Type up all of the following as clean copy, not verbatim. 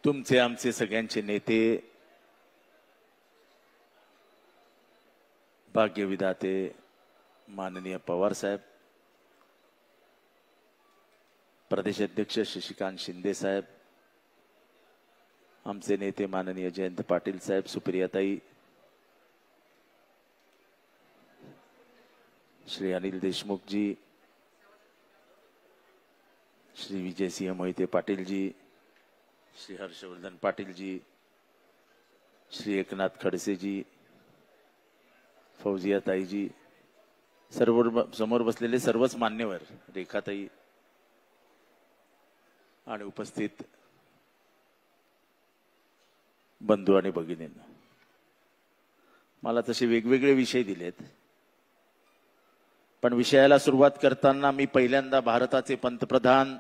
तुमचे आमचे सगळ्यांचे नेते, भाग्यविधाते माननीय पवार साहेब, प्रदेश अध्यक्ष शशिकांत शिंदे साहेब, आमचे नेते माननीय जयंत पाटील साहेब, सुप्रियाताई, श्री अनिल देशमुख जी, श्री विजय सिंह मोहिते पाटील जी, श्री हर्षवर्धन पाटील जी, श्री एकनाथ खडसे जी, फौजियाताई जी, सर्व समोर बसलेले सर्वच मान्यवर, रेखाताई आणि उपस्थित बंधू आणि भगिनींना, मला तसे वेगवेगळे विषय दिलेत, पण विषयाला सुरुवात करताना मी पहिल्यांदा भारताचे पंतप्रधान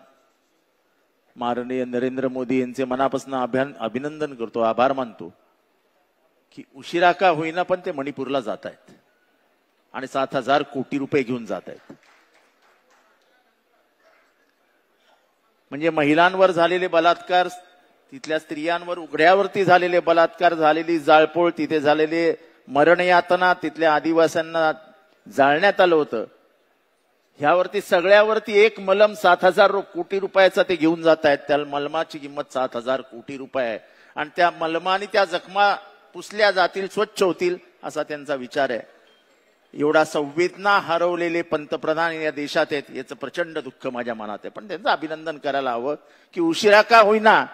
माननीय नरेंद्र मोदी यांचे मनापासून अभिनंदन करतो, आभार मानतो की उशिरा का होईना पण ते मणिपूरला जात आहेत आणि 7,000 कोटी रुपये घेऊन जात आहेत. म्हणजे महिलांवर झालेले बलात्कार, तिथल्या स्त्रियांवर उघड्यावरती झालेले बलात्कार, झालेली जाळपोळ, तिथे झालेले मरण यातना, तिथल्या आदिवासींना जाळण्यात आलं होतं, ह्यावरती सगळ्यावरती एक मलम 7,000 कोटी रुपयाचा ते घेऊन जात आहेत. त्या मलमाची किंमत 7,000 कोटी रुपये आहे आणि त्या मलमाने त्या जखमा पुसल्या जातील, स्वच्छ होतील असा त्यांचा विचार आहे. एवढा संवेदना हरवलेले पंतप्रधान या देशात आहेत, याचं प्रचंड दुःख माझ्या मनात आहे. पण त्यांचं अभिनंदन करायला हवं की उशिरा का होईना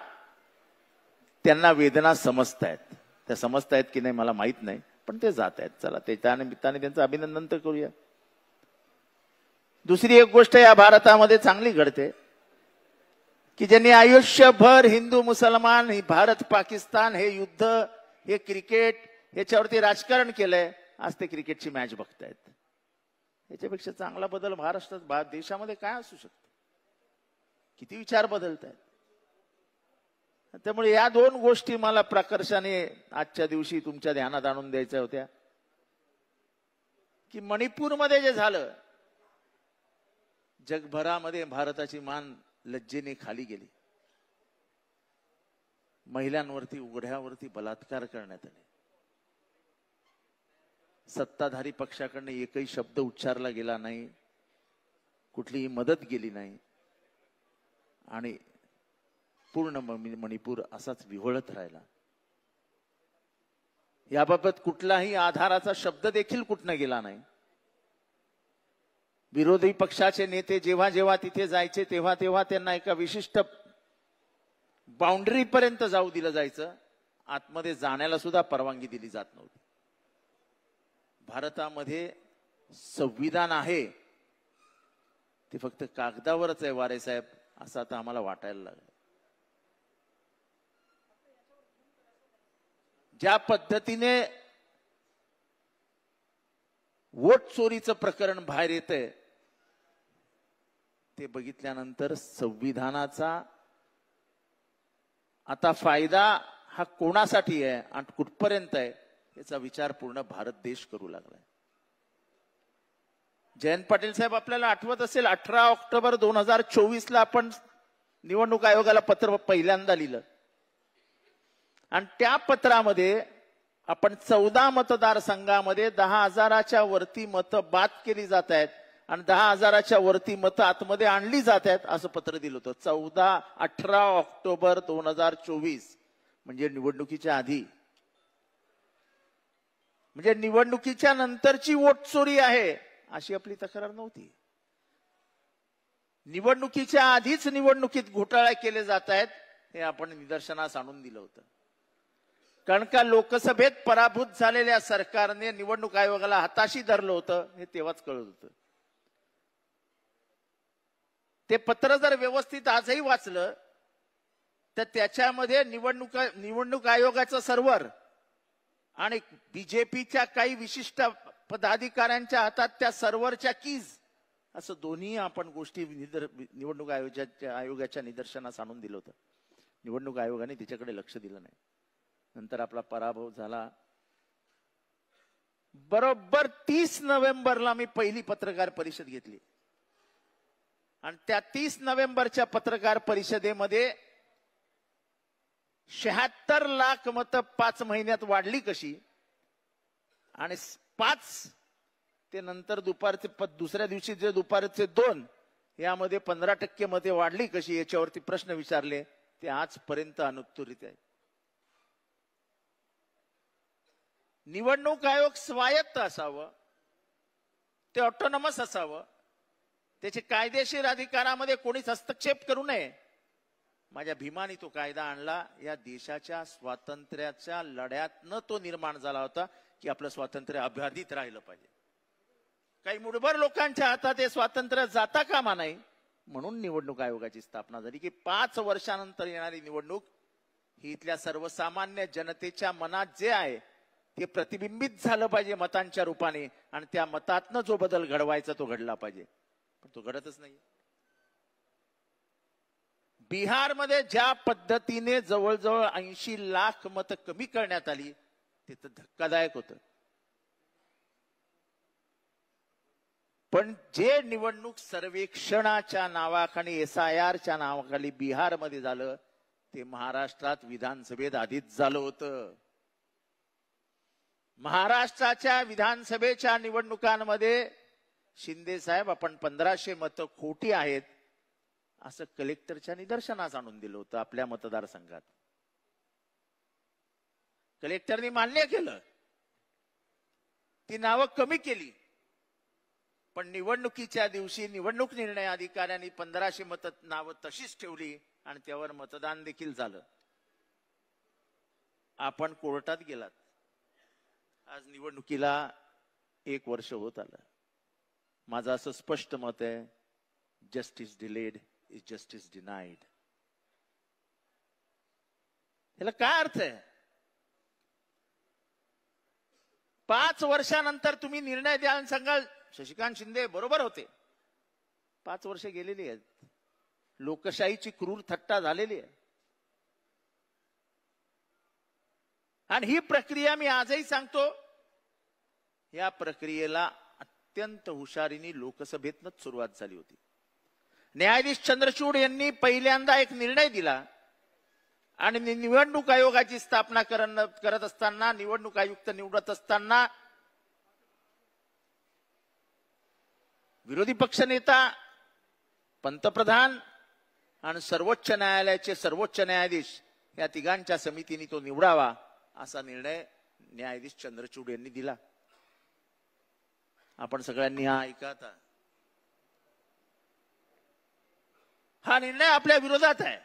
त्यांना वेदना समजतायत. त्या समजतायत की नाही मला माहित नाही, पण ते जात आहेत. चला, त्या निमित्ताने त्यांचं अभिनंदन तर करूया. दुसरी एक गोष्ट या भारतामध्ये चांगली घडते की ज्यांनी आयुष्यभर हिंदू मुसलमान, भारत पाकिस्तान, हे युद्ध, हे क्रिकेट, याच्यावरती राजकारण केलंय, आज ते क्रिकेटची मॅच बघतायत. याच्यापेक्षा चांगला बदल महाराष्ट्रात, देशामध्ये काय असू शकतो? किती विचार बदलत आहेत. त्यामुळे या दोन गोष्टी मला प्रकर्षाने आजच्या दिवशी तुमच्या ध्यानात आणून द्यायच्या होत्या की मणिपूरमध्ये जे झालं, जगभरामध्ये भारताची मान लज्जेने खाली गेली. महिलांवरती उघड्यावरती बलात्कार करण्यात आले. सत्ताधारी पक्षाकडनं एकही शब्द उच्चारला गेला नाही, कुठलीही मदत गेली नाही आणि पूर्ण मणिपूर असाच विव्हळत राहिला. याबाबत कुठलाही आधाराचा शब्द देखील कुठनं गेला नाही. विरोधी पक्षाचे नेते जेव्हा जेव्हा तिथे जायचे तेव्हा तेव्हा त्यांना एका विशिष्ट बाउंड्री पर्यंत जाऊ दिलं जायचं, आतमध्ये जाण्याला सुद्धा परवानगी दिली जात नव्हती. भारतामध्ये संविधान आहे ते फक्त कागदावरच आहे वारे साहेब, असं आता आम्हाला वाटायला लागलं. ज्या पद्धतीने वोट चोरीचं प्रकरण बाहेर येतंय ते बघितल्यानंतर संविधानाचा आता फायदा हा कोणासाठी आहे आणि कुठपर्यंत आहे याचा विचार पूर्ण भारत देश करू लागलाय. जयंत पाटील साहेब, आपल्याला आठवत असेल 18 ऑक्टोबर 2024 आपण निवडणूक आयोगाला पत्र पहिल्यांदा लिहिलं आणि त्या पत्रामध्ये आपण 14 मतदारसंघामध्ये 10,000च्या वरती मतं बाद केली जात आहेत आणि 10,000च्या वरती मतं आतमध्ये आणली जात आहेत असं पत्र दिलं होतं. 18 ऑक्टोबर 2024 म्हणजे निवडणुकीच्या आधी. म्हणजे निवडणुकीच्या नंतरची वोट चोरी आहे अशी आपली तक्रार नव्हती. निवडणुकीच्या आधीच निवडणुकीत घोटाळे केले जात आहेत हे आपण निदर्शनास आणून दिलं होतं. कारण का लोकसभेत पराभूत झालेल्या सरकारने निवडणूक आयोगाला हाताशी धरलं होतं हे तेव्हाच कळत होतं. ते पत्र जर व्यवस्थित आजही वाचलं तर त्याच्यामध्ये निवडणूक आयोगाचं सर्व्हर आणि बीजेपीच्या काही विशिष्ट पदाधिकाऱ्यांच्या हातात त्या सर्व्हरच्या कीज असं दोन्ही आपण गोष्टी निवडणूक आयोगाच्या निदर्शनास आणून दिलं होतं. निवडणूक आयोगाने तिच्याकडे लक्ष दिलं नाही. नंतर आपला पराभव झाला. बरोबर 30 नोव्हेंबरला मी पहिली पत्रकार परिषद घेतली आणि त्या 30 नोव्हेंबरच्या पत्रकार परिषदेमध्ये 76 लाख मतं 5 महिन्यात वाढली कशी आणि 5 ते नंतर दुसऱ्या दिवशी जे दुपारचे 2 यामध्ये 15% मते वाढली कशी याच्यावरती प्रश्न विचारले ते आजपर्यंत अनुत्तरित आहे. निवडणूक आयोग स्वायत्त असावं, ते ऑटोनॉमस असावं, त्याचे कायदेशीर अधिकारामध्ये कोणीच हस्तक्षेप करू नये. माझ्या भीमाने तो कायदा आणला. या देशाच्या स्वातंत्र्याच्या लढ्यातनं तो निर्माण झाला होता की आपलं स्वातंत्र्य अबाधित राहिलं पाहिजे. काही मुठभर लोकांच्या हातात हे स्वातंत्र्य जाता कामा नाही म्हणून निवडणूक आयोगाची स्थापना झाली की 5 वर्षानंतर येणारी निवडणूक ही इथल्या सर्वसामान्य जनतेच्या मनात जे आहे ते प्रतिबिंबित झालं पाहिजे मतांच्या रूपाने आणि त्या मतातनं जो बदल घडवायचा तो घडला पाहिजे. पण तो घडतच नाही. बिहारमध्ये ज्या पद्धतीने जवळजवळ 80 लाख मतं कमी करण्यात आली ते तर धक्कादायक होतं. पण जे निवडणूक सर्वेक्षणाच्या नावाखाली SIRच्या नावाखाली बिहारमध्ये झालं ते महाराष्ट्रात विधानसभेत आधीच झालं होतं. महाराष्ट्राच्या विधानसभेच्या निवडणुकांमध्ये शिंदे साहेब आपण 1500 मतं खोटी आहेत असं कलेक्टरच्या निदर्शनास आणून दिलं होतं आपल्या मतदारसंघात. कलेक्टरनी मान्य केलं, ती नावं कमी केली. पण निवडणुकीच्या दिवशी निवडणूक निर्णय अधिकाऱ्यांनी 1500 नावं तशीच ठेवली आणि त्यावर मतदान देखील झालं. आपण कोर्टात गेलात. आज निवडणुकीला 1 वर्ष होत आलं. माझं असं स्पष्ट मत आहे, justice delayed is justice denied. याला काय अर्थ आहे? 5 वर्षानंतर तुम्ही निर्णय द्या आणि सांगाल शशिकांत शिंदे बरोबर होते. 5 वर्ष गेलेली आहेत. लोकशाहीची क्रूर थट्टा झालेली आहे. आणि ही प्रक्रिया मी आजही सांगतो, या प्रक्रियेला अत्यंत हुशारीने लोकसभेतनच सुरुवात झाली होती. न्यायाधीश चंद्रचूड यांनी पहिल्यांदा एक निर्णय दिला आणि निवडणूक आयोगाची स्थापना करत असताना, निवडणूक आयुक्त निवडत असताना विरोधी पक्षनेता, पंतप्रधान आणि सर्वोच्च न्यायालयाचे सर्वोच्च न्यायाधीश या तिघांच्या समितीने तो निवडावा असा निर्णय न्यायाधीश चंद्रचूड यांनी दिला. आपण सगळ्यांनी हा ऐका आता. हा निर्णय आपल्या विरोधात आहे.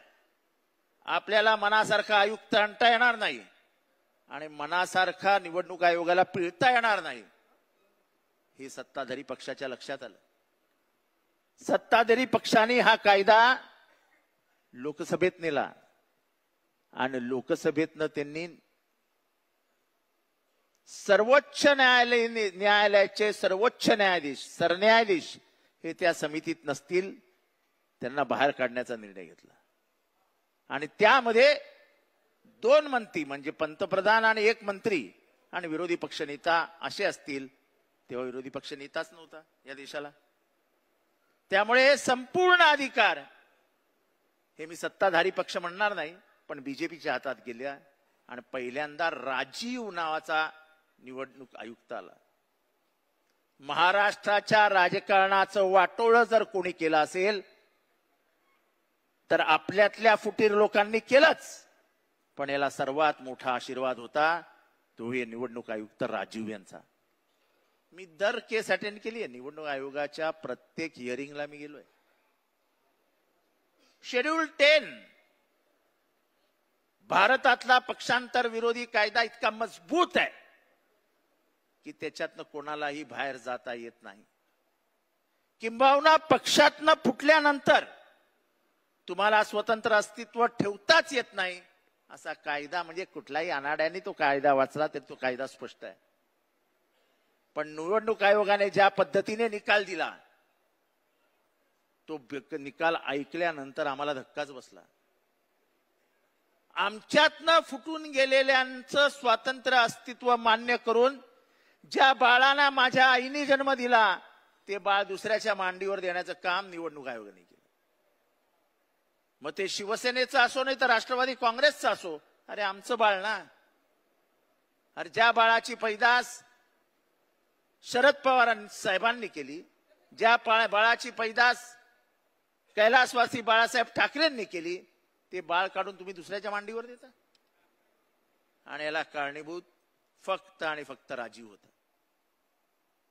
आपल्याला मनासारखा आयुक्त आणता येणार नाही आणि मनासारखा निवडणूक आयोगाला पिळता येणार नाही हे सत्ताधारी पक्षाच्या लक्षात आलं. सत्ताधारी पक्षाने हा कायदा लोकसभेत नेला आणि लोकसभेतनं त्यांनी सर्वोच्च न्यायालयाचे सर्वोच्च न्यायाधीश, सरन्यायाधीश हे त्या समितीत नसतील, त्यांना बाहेर काढण्याचा निर्णय घेतला. आणि त्यामध्ये 2 मंत्री म्हणजे पंतप्रधान आणि 1 मंत्री आणि विरोधी पक्षनेता असे असतील. तेव्हा विरोधी पक्षनेताच नव्हता या देशाला. त्यामुळे संपूर्ण अधिकार हे मी सत्ताधारी पक्ष म्हणणार नाही पण बीजेपीच्या हातात गेल्या आणि पहिल्यांदा राजीव नावाचा निवडणूक आयुक्त आला. महाराष्ट्राच्या राजकारणाचं वाटोळं जर कोणी केलं असेल तर आपल्यातल्या फुटीर लोकांनी केलंच. पण याला सर्वात मोठा आशीर्वाद होता तो हे निवडणूक आयुक्त राजीव यांचा. मी दर केस अटेंड केली आहे. निवडणूक आयोगाच्या प्रत्येक हिअरिंगला मी गेलोय. शेड्यूल 10 भारतातला पक्षांतर विरोधी कायदा इतका मजबूत आहे की त्याच्यातनं कोणालाही बाहेर जाता येत नाही. किंबहुना पक्षातनं फुटल्यानंतर तुम्हाला स्वतंत्र अस्तित्व ठेवताच येत नाही असा कायदा म्हणजे कुठलाही अनाड्याने तो कायदा वाचला तर तो कायदा स्पष्ट आहे. पण निवडणूक आयोगाने ज्या पद्धतीने निकाल दिला तो निकाल ऐकल्यानंतर आम्हाला धक्काच बसला. आमच्यातनं फुटून गेलेल्यांचं स्वातंत्र्य अस्तित्व मान्य करून ज्या बाळाला माझ्या आईने जन्म दिला ते बाळ दुसऱ्याच्या मांडीवर देण्याचं काम निवडणूक आयोगाने केलं. मग ते शिवसेनेचं असो नाही तर राष्ट्रवादी काँग्रेसचं असो अरे आमचं बाळ ना. अरे ज्या बाळाची पैदास शरद पवार साहेबांनी केली, ज्या बाळाची पैदास कैलासवासी बाळासाहेब ठाकरेंनी केली, ते बाळ काढून तुम्ही दुसऱ्याच्या मांडीवर देता. आणि याला कारणीभूत फक्त आणि फक्त राजीव होता.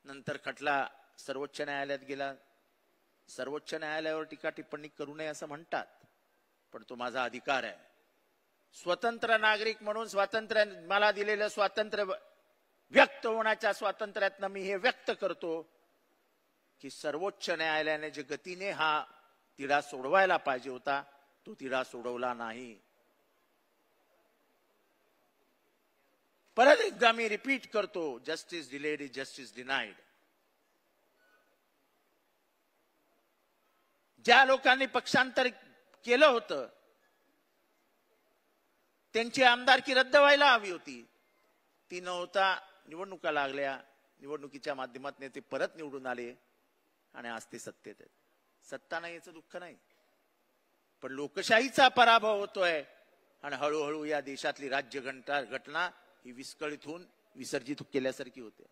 नंतर खटला सर्वोच्च न्यायालयात गेला. सर्वोच्च न्यायालयावर टीका टिप्पणी करू नये असं म्हणतात, पण तो माझा अधिकार आहे. स्वतंत्र नागरिक म्हणून स्वातंत्र्य, मला दिलेलं स्वातंत्र्य, व्यक्त होण्याच्या स्वातंत्र्यातनं मी हे व्यक्त करतो की सर्वोच्च न्यायालयाने जे गतीने हा तिढा सोडवायला पाहिजे होता, तो तिढा सोडवला नाही. परत एकदा मी रिपीट करतो, justice delayed is justice denied. ज्या लोकांनी पक्षांतर केलं होतं त्यांची आमदारकी रद्द व्हायला हवी होती, ती न होता निवडणुका लागल्या. निवडणुकीच्या माध्यमातून ते परत निवडून आले आणि आज ते सत्तेत आहेत. सत्ता नाही याचं दुःख नाही, पण लोकशाहीचा पराभव होतोय आणि हळूहळू या देशातली राज्य घटना ही विस्कळीत होऊन विसर्जित केल्यासारखी होते.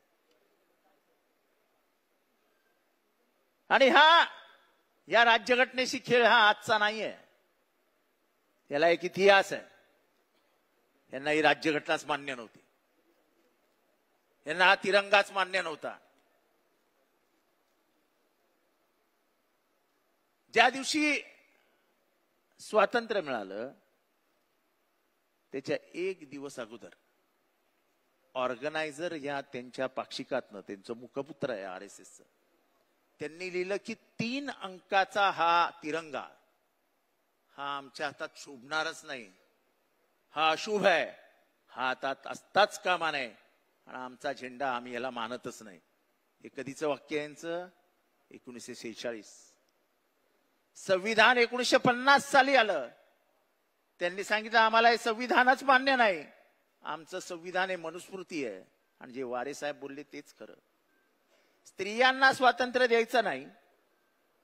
आणि या राज्यघटनेशी खेळ हा आजचा नाहीये. याला एक इतिहास आहे. यांना ही राज्यघटनाच मान्य नव्हती, यांना हा तिरंगाच मान्य नव्हता. ज्या दिवशी स्वातंत्र्य मिळालं त्याच्या एक दिवस अगोदर ऑर्गनायझर या त्यांच्या पाक्षिकातनं, त्यांचं मुखपुत्र आहे RSS, त्यांनी लिहिलं की 3 अंकाचा हा तिरंगा हा आमच्या हातात शोभणारच नाही, हा अशुभ आहे, हा हातात असताच कामा नये आणि आमचा झेंडा आम्ही याला मानतच नाही. हे कधीचं वाक्य यांचं? 1946. संविधान 1950 साली आलं. त्यांनी सांगितलं आम्हाला हे संविधानच मान्य नाही, आमचं संविधान हे मनुस्मृती आहे. आणि जे वारे साहेब बोलले तेच खरं. स्त्रियांना स्वातंत्र्य द्यायचं नाही,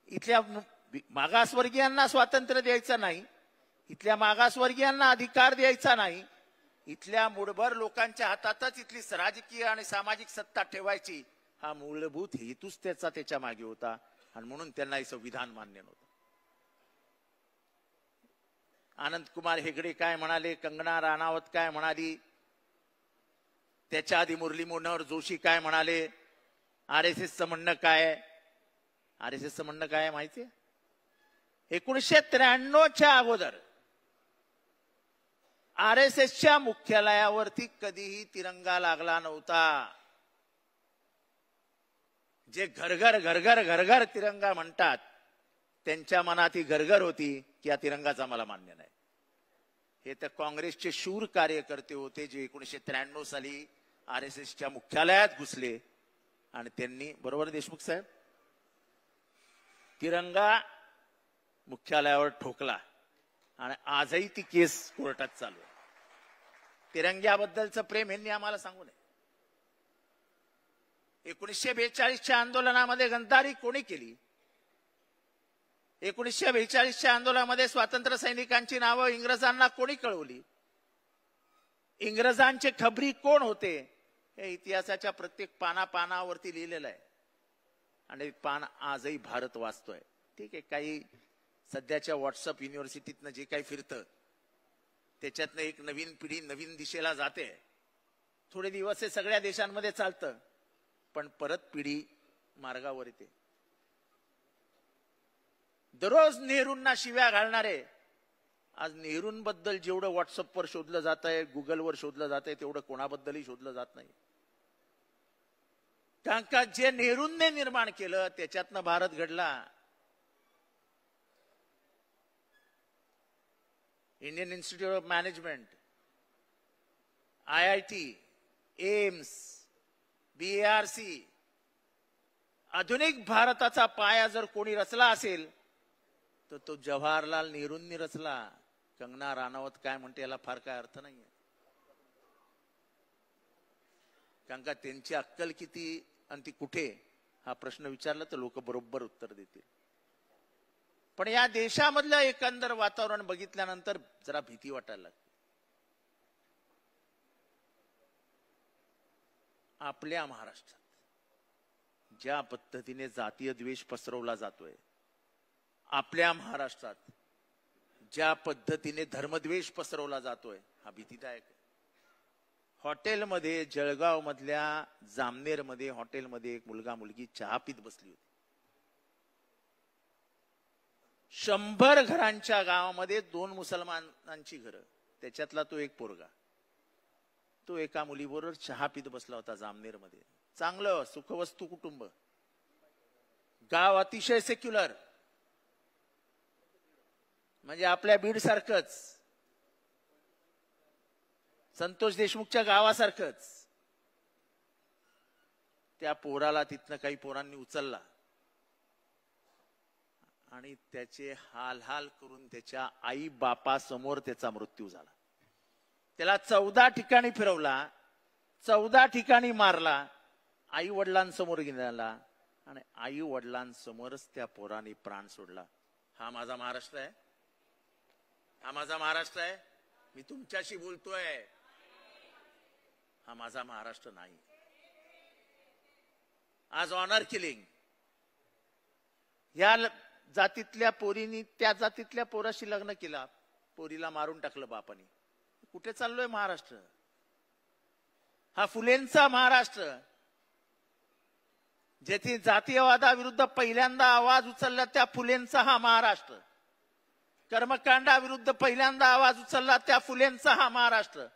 इथल्या मागासवर्गीयांना स्वातंत्र्य द्यायचं नाही, इथल्या मागासवर्गीयांना अधिकार द्यायचा नाही, इथल्या मूळभर लोकांच्या हातातच इथली राजकीय आणि सामाजिक सत्ता ठेवायची, हा मूलभूत हेतूच त्याच्या मागे होता. आणि म्हणून त्यांना हे संविधान मान्य नव्हतं. आनंद कुमार हेगडे काय म्हणाले, कंगना राणावत काय म्हणाली, त्याच्या आधी मुरली मनोहर जोशी काय म्हणाले, RSSचं म्हणणं काय आहे? RSSचं म्हणणं काय आहे माहितीये? 1993च्या अगोदर RSSच्या मुख्यालयावरती कधीही तिरंगा लागला नव्हता. जे घरघर घरघर घरघर तिरंगा म्हणतात त्यांच्या मनात ही घरघर होती की या तिरंगाचा मला मान्य नाही. हे तर काँग्रेसचे शूर कार्यकर्ते होते जे 1993 साली RSSच्या मुख्यालयात घुसले आणि त्यांनी, बरोबर देशमुख साहेब, तिरंगा मुख्यालयावर ठोकला आणि आजही ती केस कोर्टात चालू आहे. तिरंग्याबद्दलचं प्रेम यांनी आम्हाला सांगू नये. 1942च्या आंदोलनामध्ये गद्दारी कोणी केली? 1942च्या आंदोलनामध्ये स्वातंत्र्य सैनिकांची नावं इंग्रजांना कोणी कळवली? इंग्रजांचे खबरी कोण होते? हे इतिहासाच्या प्रत्येक पानावरती लिहिलेलं आहे. आणि पान आजही भारत वाचतोय. ठीक आहे, काही सध्याच्या व्हॉट्सअप युनिव्हर्सिटीतनं जे काही फिरतं त्याच्यातनं एक नवीन पिढी नवीन दिशेला जाते. थोडे दिवस हे सगळ्या देशांमध्ये चालतं, पण परत पिढी मार्गावर येते. दररोज नेहरूंना शिव्या घालणारे आज नेहरूंबद्दल जेवढं व्हॉट्सअपवर शोधलं जात आहे, गुगलवर शोधलं जात आहे, तेवढं कोणाबद्दलही शोधलं जात नाही. कारण का जे नेहरूंनी निर्माण केलं त्याच्यातनं भारत घडला. Indian institute of management, IIT, AIIMS, BARC, आधुनिक भारताचा पाया जर कोणी रचला असेल तर तो जवाहरलाल नेहरूंनी रचला. कंगना राणावत काय म्हणते याला फार काय अर्थ नाहीये. कारण का त्यांची अक्कल किती आणि ती कुठे हा प्रश्न विचारला तर लोक बरोबर उत्तर देतील. पण या देशामधलं एकंदर वातावरण बघितल्यानंतर जरा भीती वाटायला लागते. आपल्या महाराष्ट्रात ज्या पद्धतीने जातीय द्वेष पसरवला जातोय, आपल्या महाराष्ट्रात ज्या पद्धतीने धर्मद्वेष पसरवला जातोय, हा भीतीदायक आहे. हॉटेलमध्ये, जळगाव मधल्या जामनेर मध्ये हॉटेलमध्ये एक मुलगा मुलगी चहा पीत बसली होती. 100 घरांच्या गावामध्ये 2 मुसलमानांची घरं, त्याच्यातला तो एक पोरगा, तो एका मुलीबरोबर चहा पीत बसला होता जामनेर मध्ये. चांगलं सुखवस्तू कुटुंब, गाव अतिशय सेक्युलर, म्हणजे आपल्या बीड सारखंच, संतोष देशमुखच्या गावासारखंच. त्या पोराला तिथनं काही पोरांनी उचलला आणि त्याचे हाल हाल करून त्याच्या आई बापा समोर त्याचा मृत्यू झाला. त्याला 14 ठिकाणी फिरवला, 14 ठिकाणी मारला, आई वडिलांसमोर गेला आणि आई वडिलांसमोरच त्या पोराने प्राण सोडला. हा माझा महाराष्ट्र आहे, हा माझा महाराष्ट्र आहे. मी तुमच्याशी बोलतोय, हा माझा महाराष्ट्र नाही. आज ऑनर किलिंग, या जातीतल्या पोरीनी त्या जातीतल्या पोराशी लग्न केला, पोरीला मारून टाकलं बापानी. कुठे चाललोय महाराष्ट्र? हा फुलेंचा महाराष्ट्र, जेथे जातीयवादाविरुद्ध पहिल्यांदा आवाज उचलला त्या फुलेंचा हा महाराष्ट्र. कर्मकांडाविरुद्ध पहिल्यांदा आवाज उचलला त्या फुलेंचा हा महाराष्ट्र.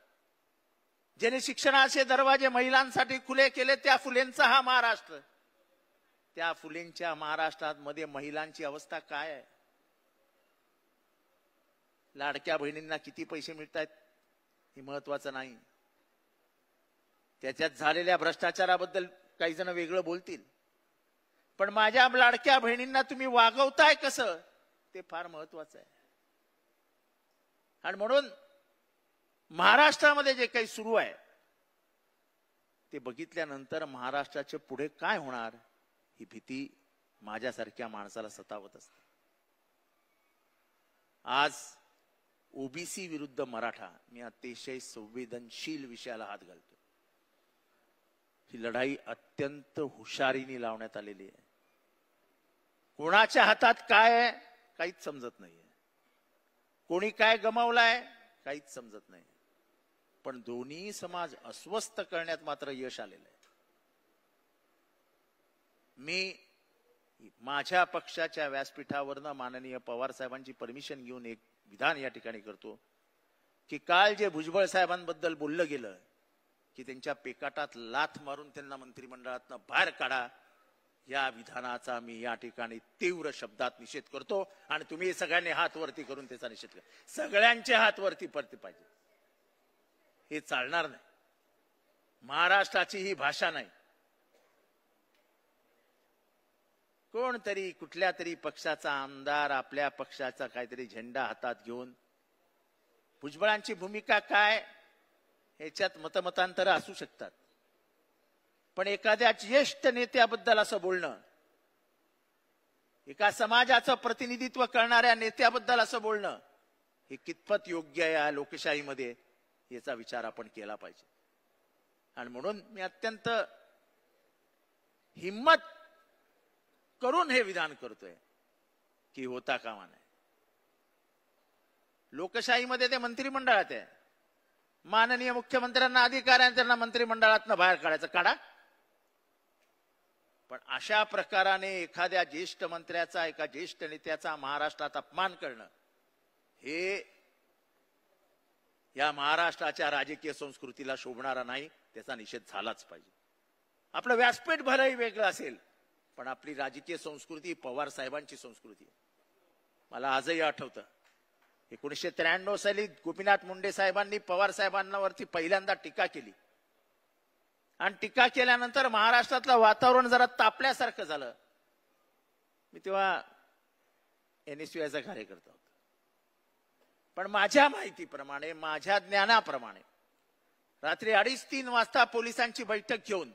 ज्याने शिक्षणाचे दरवाजे महिलांसाठी खुले केले त्या फुलेंचा हा महाराष्ट्र. त्या फुलेंच्या महाराष्ट्रात मध्ये महिलांची अवस्था काय आहे? लाडक्या बहिणींना किती पैसे मिळतात हे महत्वाचं नाही, त्याच्यात झालेल्या भ्रष्टाचाराबद्दल काही जण वेगळं बोलतील, पण माझ्या लाडक्या बहिणींना तुम्ही वागवताय कसं ते फार महत्वाचं आहे. आणि म्हणून महाराष्ट्रामध्ये जे काही सुरू आहे ते बघितल्यानंतर महाराष्ट्राचे पुढे काय होणार ही भीती माझ्यासारख्या माणसाला सतावत असते. आज ओबीसी विरुद्ध मराठा, मी अतिशय संवेदनशील विषयाला हात घालतो. ही लढाई अत्यंत हुशारीने लावण्यात आलेली आहे. कोणाच्या हातात काय आहे काहीच समजत नाहीये, कोणी काय गमावलाय काहीच समजत नाही, पण दोन्ही समाज अस्वस्थ करण्यात मात्र यश आलेलं आहे. मी माझ्या पक्षाच्या व्यासपीठावरनं माननीय पवार साहेबांची परमिशन घेऊन एक विधान या ठिकाणी करतो की काल जे भुजबळ साहेबांबद्दल बोललं गेलं की त्यांच्या पेकाटात लाथ मारून त्यांना मंत्रिमंडळातनं बाहेर काढा, या विधानाचा मी या ठिकाणी तीव्र शब्दात निषेध करतो. आणि तुम्ही सगळ्यांनी हात वरती करून त्याचा निषेध करा. सगळ्यांचे हात वरती पडते पाहिजे, हे चालणार नाही. महाराष्ट्राची ही भाषा नाही. कोणतरी कुठल्या तरी पक्षाचा आमदार आपल्या पक्षाचा काहीतरी झेंडा हातात घेऊन, भुजबळांची भूमिका काय ह्याच्यात मतमतांतर असू शकतात, पण एखाद्या ज्येष्ठ नेत्याबद्दल असं बोलणं, एका समाजाचं प्रतिनिधित्व करणाऱ्या नेत्याबद्दल असं बोलणं, हे कितपत योग्य आहे या लोकशाहीमध्ये याचा विचार आपण केला पाहिजे. आणि म्हणून मी अत्यंत हिम्मत करून हे विधान करतोय की होता कामा नये. लोकशाहीमध्ये ते मंत्रिमंडळात आहे, माननीय मुख्यमंत्र्यांना अधिकार आहे त्यांना मंत्रिमंडळातनं बाहेर काढायचं, काढा. पण अशा प्रकाराने एखाद्या ज्येष्ठ मंत्र्याचा, एका ज्येष्ठ नेत्याचा महाराष्ट्रात अपमान करणं हे या महाराष्ट्राच्या राजकीय संस्कृतीला शोभणारा नाही, त्याचा निषेध झालाच पाहिजे. आपलं व्यासपीठ भलंही वेगळं असेल, पण आपली राजकीय संस्कृती पवार साहेबांची संस्कृती आहे. मला आजही आठवतं 1993 साली गोपीनाथ मुंडे साहेबांनी पवार साहेबांवरती पहिल्यांदा टीका केली आणि टीका केल्यानंतर महाराष्ट्रातलं वातावरण जरा तापल्यासारखं झालं. मी तेव्हा NSUIचा कार्यकर्ता होतो, पण माझ्या माहितीप्रमाणे, माझ्या ज्ञानाप्रमाणे रात्री 2:30-3 वाजता पोलिसांची बैठक घेऊन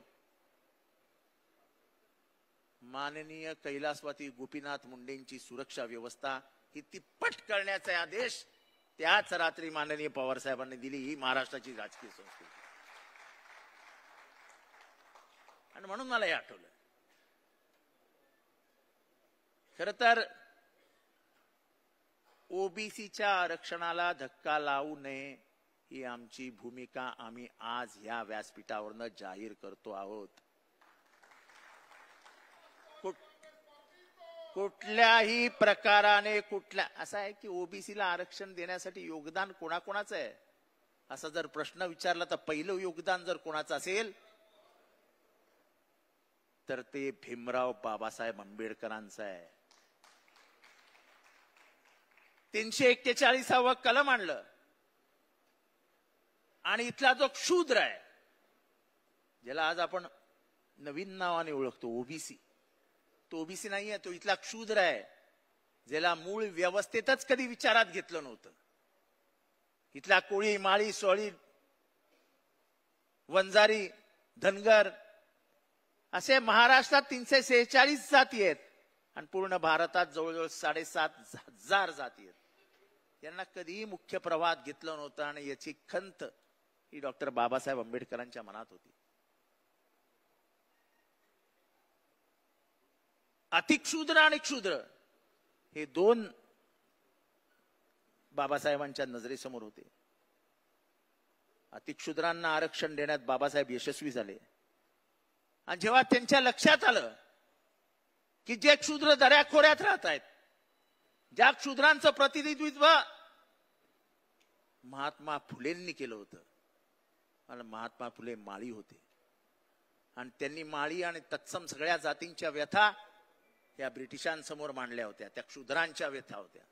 माननीय कैलासवासी गोपीनाथ मुंडेंची सुरक्षा व्यवस्था ही तिप्पट करण्याचे आदेश त्याच रात्री माननीय पवार साहेबांनी दिली. ही महाराष्ट्राची राजकीय संस्कृती. आणि म्हणून मला हे आठवलं. खर तर ओबीसीच्या आरक्षणाला धक्का लावू नये ही आमची भूमिका आम्ही आज या व्यासपीठावरनं जाहीर करतो आहोत. कुठल्याही प्रकाराने असं आहे की ओबीसीला आरक्षण देण्यासाठी योगदान कोणाकोणाचं आहे असा जर प्रश्न विचारला तर पहिलं योगदान जर कोणाचं असेल तर ते भीमराव बाबासाहेब आंबेडकरांचं आहे. 341 कलम आणलं आणि इथला जो क्षुद्र आहे ज्याला आज आपण नवीन नावाने ओळखतो ओबीसी, तो ओबीसी नाहीये, तो इथला क्षुद्र आहे ज्याला मूळ व्यवस्थेतच कधी विचारात घेतलं नव्हतं. इथला कोळी, माळी, सोळी, वंजारी, धनगर असे महाराष्ट्रात 346 जाती आहेत आणि पूर्ण भारतात जवळजवळ 7,500 जाती आहेत. यांना कधीही मुख्य प्रवाहात घेतलं नव्हतं आणि याची खंत ही डॉक्टर बाबासाहेब आंबेडकरांच्या मनात होती. अतिक्षुद्र आणि क्षुद्र हे दोन बाबासाहेबांच्या नजरेसमोर होते. अतिक्षुद्रांना आरक्षण देण्यात बाबासाहेब यशस्वी झाले आणि जेव्हा त्यांच्या लक्षात आलं की जे क्षुद्र दऱ्याखोऱ्यात राहत आहेत, ज्या क्षुद्रांचं प्रतिनिधित्व महात्मा फुलेंनी केलं होतं, आणि महात्मा फुले माळी होते आणि त्यांनी माळी आणि तत्सम सगळ्या जातींच्या व्यथा या ब्रिटिशांसमोर मांडल्या होत्या. त्या क्षुद्रांच्या व्यथा होत्या,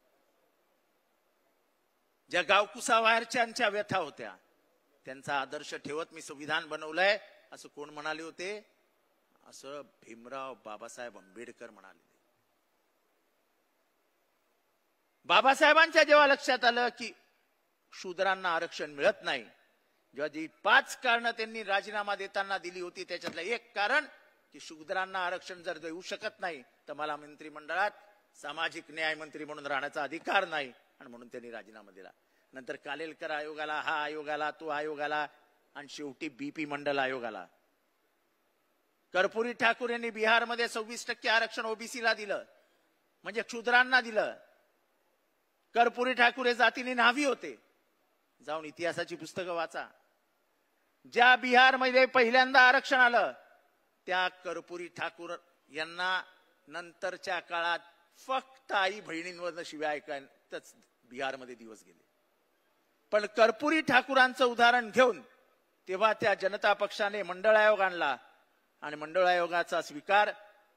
ज्या गावकुसाबाहेरच्यांच्या व्यथा होत्या. त्यांचा आदर्श ठेवत मी संविधान बनवलंय असं कोण म्हणाले होते? असं भीमराव बाबासाहेब आंबेडकर म्हणाले. बाबासाहेबांच्या जेव्हा लक्षात आलं की शूद्रांना आरक्षण मिळत नाही, जेव्हा जी 5 कारणं त्यांनी राजीनामा देताना दिली होती त्याच्यातलं एक कारण की शूद्रांना आरक्षण जर देऊ शकत नाही तर मला मंत्रिमंडळात सामाजिक न्याय मंत्री म्हणून राहण्याचा अधिकार नाही, आणि म्हणून त्यांनी राजीनामा दिला. नंतर कालेलकर आयोगाला, हा आयोगाला, तो आयोगाला, आणि शेवटी बीपी मंडल आयोगाला. कर्पूरी ठाकूर यांनी बिहारमध्ये 26% आरक्षण ओबीसीला दिलं, म्हणजे क्षुद्रांना दिलं. कर्पूरी ठाकूर हे जातीने न्हावी होते. जाऊन इतिहासाची पुस्तकं वाचा. ज्या बिहारमध्ये पहिल्यांदा आरक्षण आलं त्या कर्पूरी ठाकूर यांना नंतरच्या काळात फक्त आई बहिणींवरनं शिव्या ऐकायतच बिहारमध्ये दिवस गेले. पण कर्पूरी ठाकूरांचं उदाहरण घेऊन तेव्हा त्या जनता पक्षाने मंडळ आयोग आणला आणि मंडळ आयोगाचा स्वीकार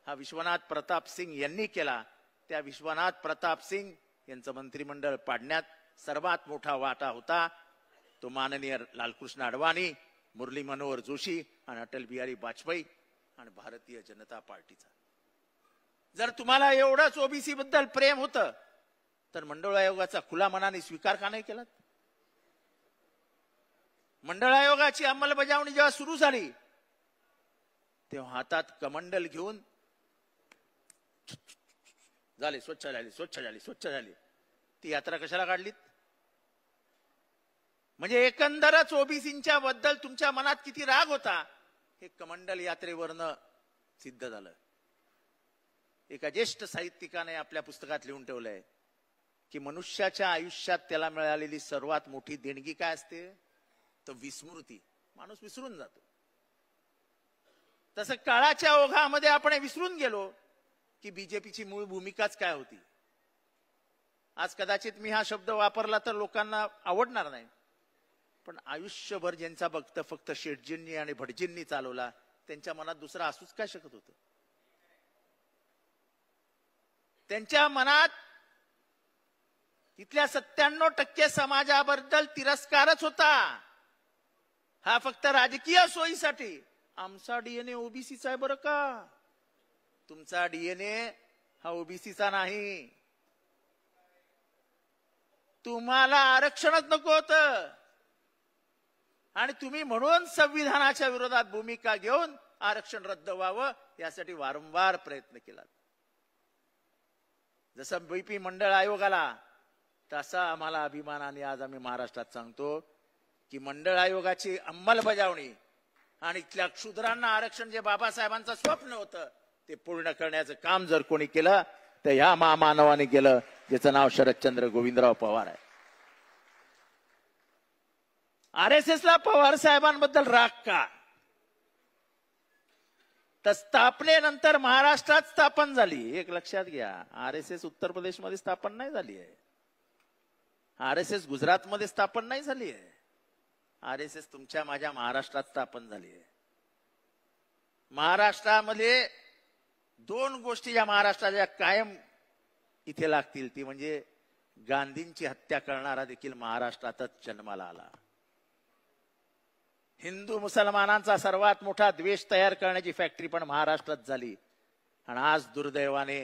हा विश्वनाथ प्रताप सिंग यांनी केला. त्या विश्वनाथ प्रताप सिंग यांचं मंत्रिमंडळ पाडण्यात सर्वात मोठा वाटा होता तो माननीय लालकृष्ण अडवाणी, मुरली मनोहर जोशी आणि अटल बिहारी वाजपेयी आणि भारतीय जनता पार्टीचा. जर तुम्हाला एवढंच ओबीसी बद्दल प्रेम होतं तर मंडळ आयोगाचा खुला मनाने स्वीकार का नाही केला? मंडळ आयोगाची अंमलबजावणी जेव्हा सुरू झाली तेव्हा हातात कमंडल घेऊन झाले स्वच्छ झाली, स्वच्छ झाली, स्वच्छ झाली, ती यात्रा कशाला काढलीत? म्हणजे एकंदरच ओबीसींच्या बद्दल तुमच्या मनात किती राग होता हे कमंडल यात्रेवरनं सिद्ध झालं. एका ज्येष्ठ साहित्यिकाने आपल्या पुस्तकात लिहून ठेवलंय की मनुष्याच्या आयुष्यात त्याला मिळालेली सर्वात मोठी देणगी काय असते? तर विस्मृती. माणूस विसरून जातो. तसं काळाच्या ओघामध्ये आपण विसरून गेलो की बीजेपीची मूळ भूमिकाच काय होती. आज कदाचित मी हा शब्द वापरला तर लोकांना आवडणार नाही, पण आयुष्यभर ज्यांचा फक्त शेटजींनी आणि भटजींनी चालवला त्यांच्या मनात दुसरा असूच काय शकत होतं? त्यांच्या मनात इथल्या 97% समाजाबद्दल तिरस्कारच होता. हा फक्त राजकीय सोयीसाठी. आमचा डीएनए ओबीसीचा आहे बरं का, तुमचा डीएनए हा ओबीसीचा नाही. तुम्हाला आरक्षणच नको होतं आणि तुम्ही म्हणून संविधानाच्या विरोधात भूमिका घेऊन आरक्षण रद्द व्हावं यासाठी वारंवार प्रयत्न केला. जसं बीपी मंडळ आयोगाला, तसा आम्हाला अभिमानाने आज आम्ही महाराष्ट्रात सांगतो की मंडळ आयोगाची अंमलबजावणी आणि इथल्या क्षुद्रांना आरक्षण जे बाबासाहेबांचं स्वप्न होतं ते पूर्ण करण्याचं काम जर कोणी केलं तर ह्या महामानवाने केलं, ज्याचं नाव शरदचंद्र गोविंदराव पवार आहे. RSSला पवार साहेबांबद्दल राग का? तर स्थापनेनंतर महाराष्ट्रात स्थापन झाली. एक लक्षात घ्या, RSS उत्तर प्रदेशमध्ये स्थापन नाही झाली आहे, RSS गुजरातमध्ये स्थापन नाही झाली आहे, RSS तुमच्या माझ्या महाराष्ट्रात स्थापन झाली आहे. महाराष्ट्रामध्ये दोन गोष्टी या महाराष्ट्राच्या कायम इथे लागतील, ती म्हणजे गांधींची हत्या करणारा देखील महाराष्ट्रातच जन्माला आला. हिंदू मुसलमानांचा सर्वात मोठा द्वेष तयार करण्याची फॅक्टरी पण महाराष्ट्रात झाली. आणि आज दुर्दैवाने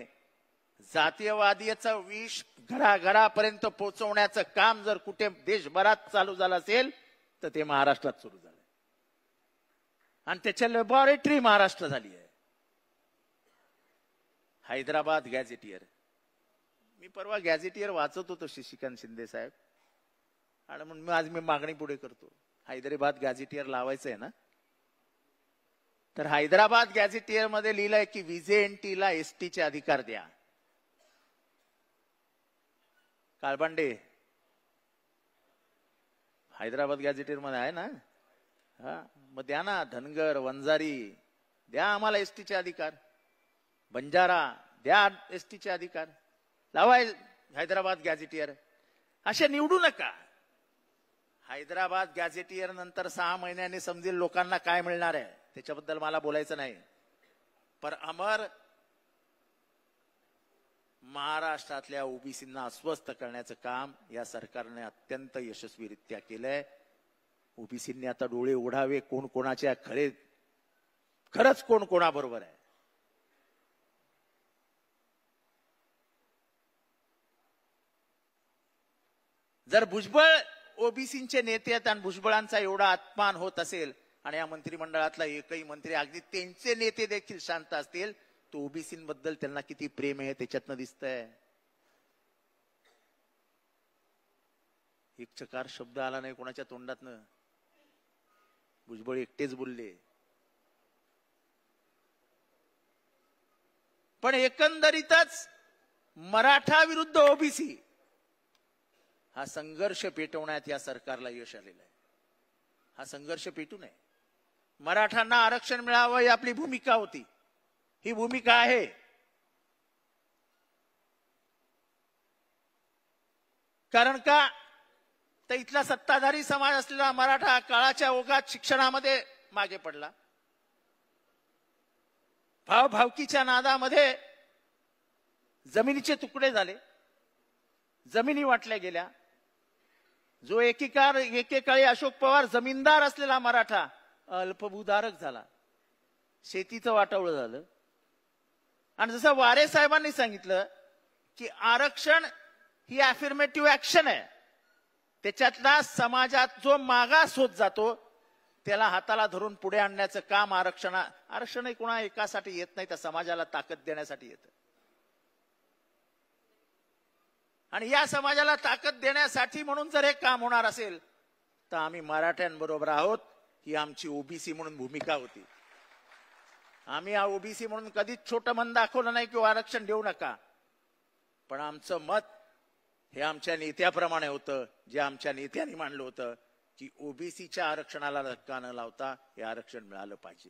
जातीयवादीचं विष घराघरापर्यंत पोहोचवण्याचं काम जर कुठे देशभरात चालू झालं असेल तर ते महाराष्ट्रात सुरू झालं. आणि त्याच्या लॅबॉरेटरी महाराष्ट्र झाली आहे. हैदराबाद गॅझेटियर, मी परवा गॅझेटियर वाचत होतो शशिकांत शिंदे साहेब, आणि म्हणून आज मी मागणी पुढे करतो, हैदराबाद गॅझेटियर लावायचं आहे ना, तर हैदराबाद गॅझेटियर मध्ये लिहिलंय की व्हिजेएनटीला एसटीचे अधिकार द्या. काळबांडे हैदराबाद गॅझेटियर मध्ये आहे ना, हा मग द्या ना. धनगर वंजारी द्या आम्हाला एसटीचे अधिकार, बंजारा द्या एसटीचे अधिकार, लावाय हैदराबाद गॅझेटियर. असे निवडू नका. हैदराबाद गॅझेटियर नंतर 6 महिन्यांनी समजेल लोकांना काय मिळणार आहे, त्याच्याबद्दल मला बोलायचं नाही. पण अमर महाराष्ट्रातल्या ओबीसींना अस्वस्थ करण्याचं काम या सरकारने अत्यंत यशस्वीरित्या केलंय. ओबीसींनी आता डोळे उघडावे, कोण कोणाच्या खरंच कोण कोणाबरोबर आहे. जर भुजबळ ओबीसीचे नेते आहेत आणि भुजबळांचा एवढा अपमान होत असेल आणि या मंत्रिमंडळातला एकही मंत्री, अगदी त्यांचे नेते देखील शांत असतील, तो ओबीसींबद्दल त्यांना किती प्रेम आहे त्याच्यातनं दिसतंय. एक चकार शब्द आला नाही कोणाच्या तोंडातनं, भुजबळ एकटेच बोलले. पण एकंदरीतच मराठा विरुद्ध ओबीसी हा संघर्ष पेटवण्यात या सरकारला यश आलेलं आहे. हा संघर्ष पेटू नये, मराठ्यांना आरक्षण मिळावं ही आपली भूमिका होती, ही भूमिका आहे. कारण का तर इथला सत्ताधारी समाज असलेला मराठा काळाच्या ओघात शिक्षणामध्ये मागे पडला, भावभावकीच्या नादामध्ये जमिनीचे तुकडे झाले, जमिनी वाटल्या गेल्या. जो एकेकाळी अशोक पवार जमीनदार असलेला मराठा अल्पभूधारक झाला, शेतीचं वाटवळं झालं. आणि जसं वारे साहेबांनी सांगितलं की आरक्षण ही अफर्मेटिव्ह ऍक्शन आहे, त्याच्यातला समाजात जो मागास होत जातो त्याला हाताला धरून पुढे आणण्याचं काम आरक्षण कोणा एकासाठी येत नाही, त्या समाजाला ताकद देण्यासाठी येतं. आणि या समाजाला ताकद देण्यासाठी म्हणून जर हे काम होणार असेल तर आम्ही मराठ्यांबरोबर आहोत, ही आमची ओबीसी म्हणून भूमिका होती. आम्ही हा ओबीसी म्हणून कधीच छोटं मन दाखवलं नाही किंवा आरक्षण देऊ नका. पण आमचं मत हे आमच्या नेत्याप्रमाणे होतं, जे आमच्या नेत्यांनी मांडलं होतं की ओबीसीच्या आरक्षणाला धक्का न लावता हे आरक्षण मिळालं पाहिजे.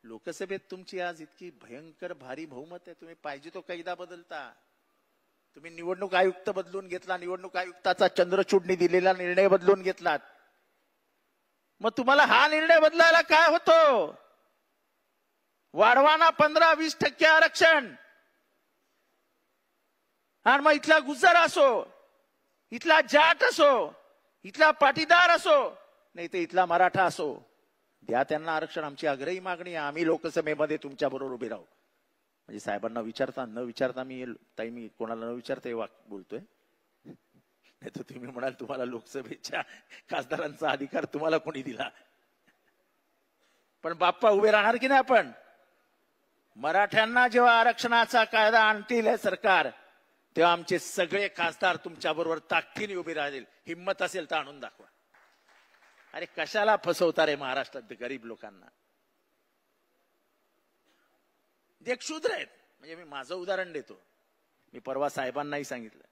लोकसभेत तुमची आज इतकी भयंकर भारी बहुमत आहे, तुम्ही पाहिजे तो कायदा बदलता. तुम्ही निवडणूक आयुक्त बदलून घेतला, निवडणूक आयुक्ताचा चंद्रचूडनी दिलेला निर्णय बदलून घेतलात. मग तुम्हाला हा निर्णय बदलायला काय होतो? वाढवाना 15-20% आरक्षण. आणि मग इथला गुजर असो, इथला जाट असो, इथला पाटीदार असो, नाही तर इथला मराठा असो, द्या त्यांना आरक्षण. आमची आग्रही मागणी आहे. आम्ही लोकसभेमध्ये तुमच्या बरोबर उभे राहू. म्हणजे साहेबांना विचारता न विचारता मी कोणाला न विचारता बोलतोय. नाही तर तुम्ही म्हणाल तुम्हाला लोकसभेच्या खासदारांचा अधिकार तुम्हाला कोणी दिला. पण बाप्पा उभे राहणार की नाही आपण? मराठ्यांना जेव्हा आरक्षणाचा कायदा आणतील हे सरकार, तेव्हा आमचे सगळे खासदार तुमच्या बरोबर ताकदीने उभे राहतील. हिम्मत असेल तर आणून दाखवा. अरे कशाला फसवता रे महाराष्ट्रात गरीब लोकांना. जे एक शूद्र आहेत, म्हणजे मी माझं उदाहरण देतो. मी परवा साहेबांनाही सांगितलं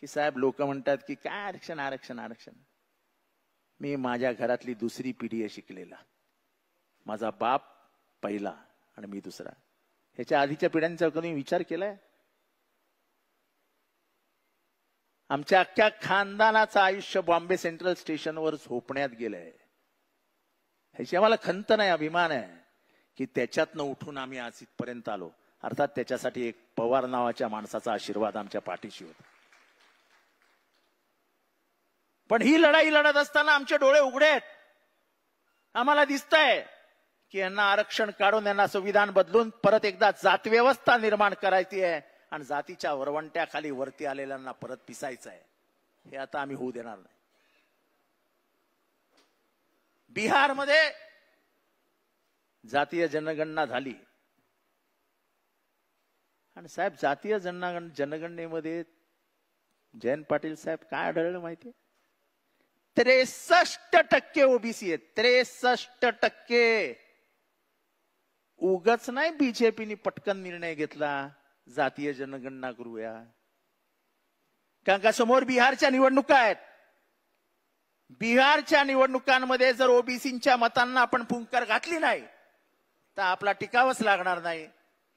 की साहेब लोक म्हणतात की काय आरक्षण आरक्षण आरक्षण. मी माझ्या घरातली दुसरी पिढी आहे शिकलेला. माझा बाप पहिला आणि मी दुसरा. ह्याच्या आधीच्या पिढ्यांचा कधी विचार केलाय? आमच्या अख्ख्या खानदानाचं आयुष्य बॉम्बे सेंट्रल स्टेशनवर झोपण्यात गेलंय. ह्याची आम्हाला खंत नाही, अभिमान आहे की त्याच्यातनं उठून आम्ही आज इथपर्यंत आलो. अर्थात त्याच्यासाठी एक पवार नावाच्या माणसाचा आशीर्वाद आमच्या पाठीशी होता. पण ही लढाई लढत असताना आमचे डोळे उघडे आहेत. आम्हाला दिसतंय की यांना आरक्षण काढून, यांना संविधान बदलून परत एकदा जातव्यवस्था निर्माण करायची आहे आणि जातीच्या वरवंट्याखाली वरती आलेल्यांना परत पिसायचं आहे. हे आता आम्ही होऊ देणार नाही. बिहारमध्ये जातीय जनगणना झाली आणि साहेब जातीय जनगणनेमध्ये जयंत पाटील साहेब काय आढळलं माहितीये? 63% ओबीसी आहेत. 63%. उगाच नाही बीजेपीने पटकन निर्णय घेतला जातीय जनगणना करूया. कारण का समोर बिहारच्या निवडणुका आहेत. बिहारच्या निवडणुकांमध्ये जर ओबीसींच्या मतांना आपण फुंकर घातली नाही तर आपला टिकावंच लागणार नाही.